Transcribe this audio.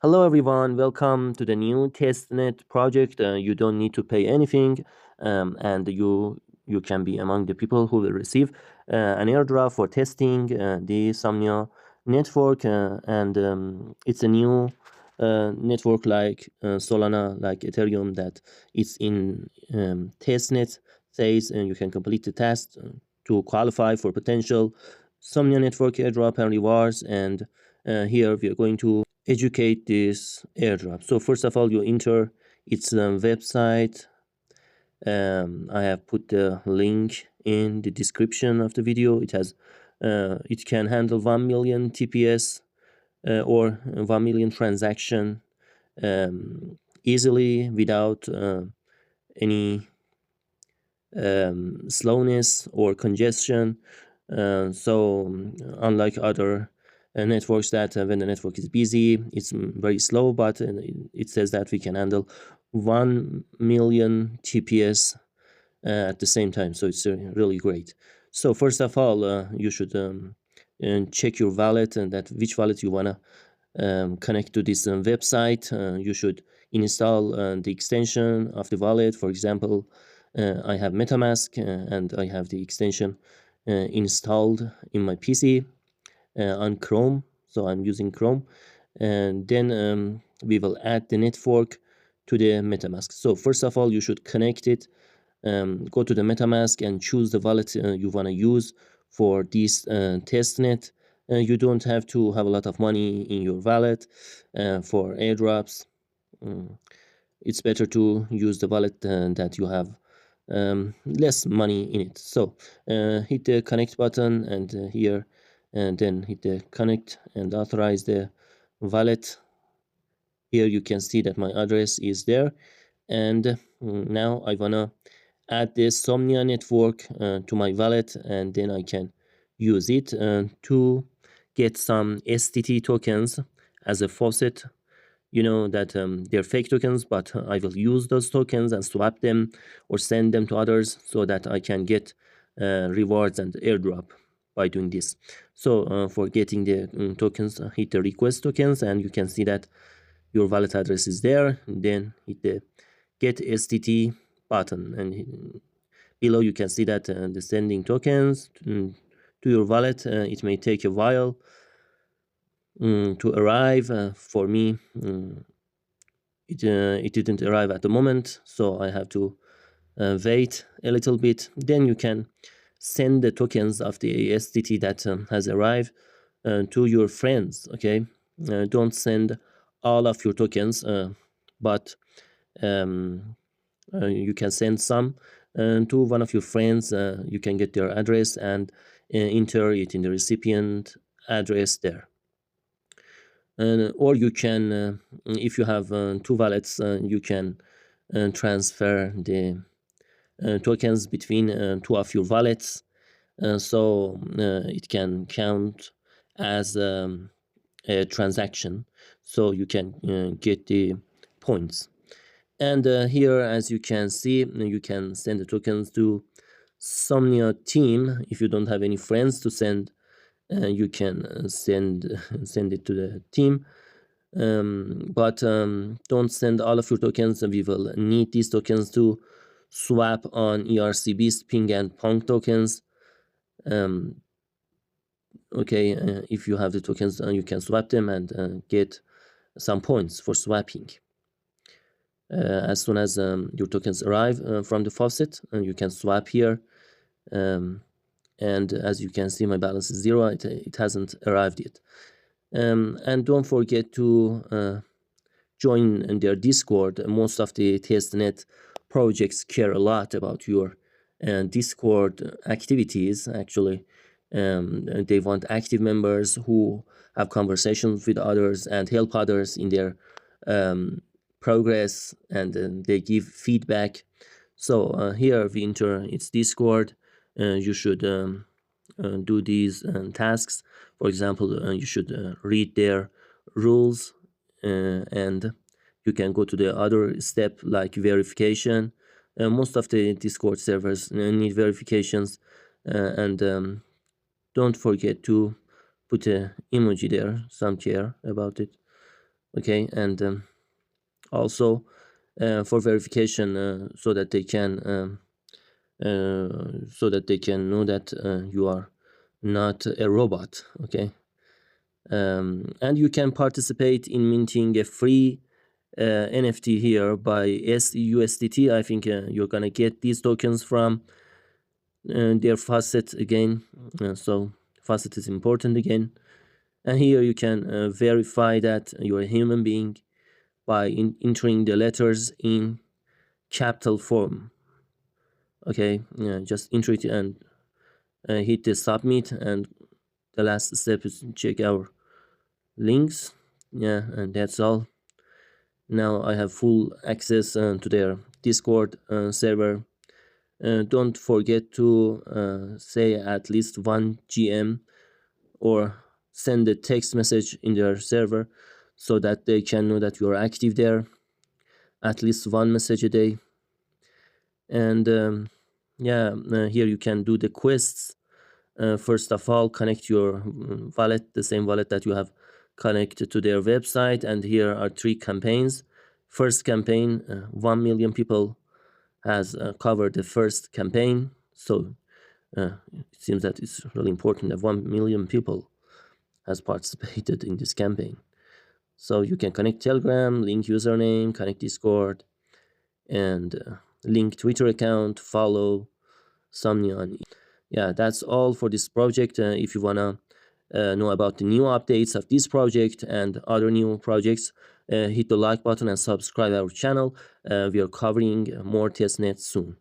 Hello everyone, welcome to the new testnet project. You don't need to pay anything, and you can be among the people who will receive an airdrop for testing the Somnia network, and it's a new network like Solana, like Ethereum, that is in testnet phase, and you can complete the test to qualify for potential Somnia network airdrop and rewards. And here we are going to educate this airdrop. So first of all, you enter its website. I have put the link in the description of the video. It can handle 1 million TPS or 1 million transaction easily without any slowness or congestion. So unlike other networks that when the network is busy, it's very slow, but it says that we can handle 1 million TPS at the same time. So it's really great. So first of all, you should check your wallet and that which wallet you wanna connect to this website. You should install the extension of the wallet. For example, I have MetaMask and I have the extension installed in my PC on Chrome. So I'm using Chrome, and then we will add the network to the MetaMask. So first of all, you should connect it. Go to the MetaMask and choose the wallet you want to use for this testnet. You don't have to have a lot of money in your wallet for airdrops. It's better to use the wallet that you have less money in it. So hit the connect button and here, and then hit the connect and authorize the wallet. Here you can see that my address is there, and now I wanna add this Somnia network to my wallet, and then I can use it to get some STT tokens as a faucet. You know that they're fake tokens, but I will use those tokens and swap them or send them to others so that I can get rewards and airdrop by doing this. So for getting the tokens, hit the request tokens, and you can see that your wallet address is there. Then hit the get STT button, and below you can see that the sending tokens to your wallet. It may take a while to arrive. For me, it didn't arrive at the moment, so I have to wait a little bit. Then you can send the tokens of the STT that has arrived to your friends. Okay, don't send all of your tokens, but you can send some to one of your friends. You can get their address and enter it in the recipient address there. Or you can, if you have two wallets, you can transfer the tokens between two of your wallets, so it can count as a transaction, so you can get the points. And here, as you can see, you can send the tokens to Somnia team. If you don't have any friends to send, you can send it to the team. But don't send all of your tokens. We will need these tokens to swap on ERC Beast, Ping, and Pong tokens. Okay, if you have the tokens, you can swap them and get some points for swapping. As soon as your tokens arrive from the faucet, you can swap here. And as you can see, my balance is 0. It hasn't arrived yet. And don't forget to join in their Discord. Most of the testnet projects care a lot about your Discord activities. Actually, they want active members who have conversations with others and help others in their progress, and they give feedback. So here we enter its Discord. You should do these tasks. For example, you should read their rules, and you can go to the other step like verification. Most of the Discord servers need verifications, and don't forget to put a emoji there. Some care about it. Okay, and also for verification, so that they can know that you are not a robot. Okay, and you can participate in minting a free NFT here by SUSDT. I think you're gonna get these tokens from their faucet again. So faucet is important again, and here you can verify that you're a human being by entering the letters in capital form. Okay, just enter it and hit the submit, and the last step is check our links. Yeah, and that's all. Now I have full access to their Discord server. Don't forget to say at least 1 GM or send a text message in their server so that they can know that you are active there. At least one message a day. And yeah, here you can do the quests. First of all, connect your wallet, the same wallet that you have connected to their website. And here are 3 campaigns. First campaign, 1 million people has covered the first campaign. So it seems that it's really important that 1 million people has participated in this campaign. So you can connect Telegram, link username, connect Discord, and link Twitter account, follow Somnia. Yeah, that's all for this project. If you wanna know about the new updates of this project and other new projects, hit the like button and subscribe our channel. We are covering more testnets soon.